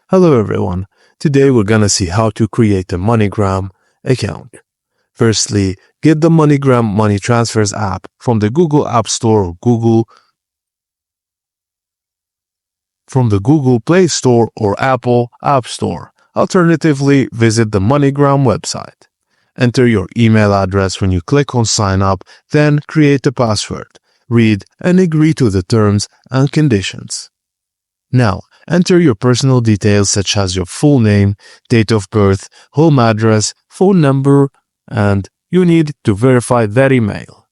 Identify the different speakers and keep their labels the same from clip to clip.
Speaker 1: Hello everyone. Today we're gonna see how to create a MoneyGram account. Firstly, get the MoneyGram money transfers app from the Google App Store or from the Google Play Store or Apple App Store. Alternatively, visit the MoneyGram website. Enter your email address when you click on sign up, then create a password. Read and agree to the terms and conditions. Now, enter your personal details such as your full name, date of birth, home address, phone number, and you need to verify that email.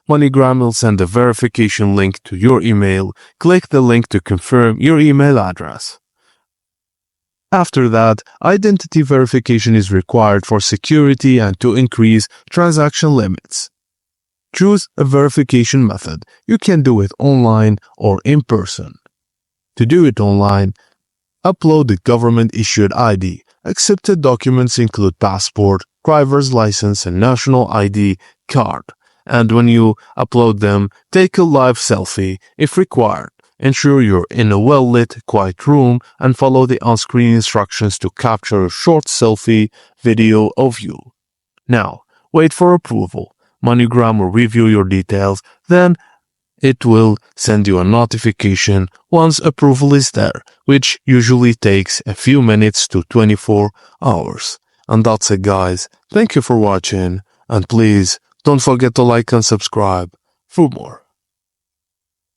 Speaker 1: MoneyGram will send a verification link to your email. Click the link to confirm your email address. After that, identity verification is required for security and to increase transaction limits. Choose a verification method. You can do it online or in person. To do it online, upload the government-issued ID. Accepted documents include passport, driver's license, and national ID card. And when you upload them, take a live selfie if required. Ensure you're in a well-lit, quiet room and follow the on-screen instructions to capture a short selfie video of you. Now, wait for approval. MoneyGram will review your details, then it will send you a notification once approval is there, which usually takes a few minutes to 24 hours. And that's it, guys. Thank you for watching, and please don't forget to like and subscribe for more.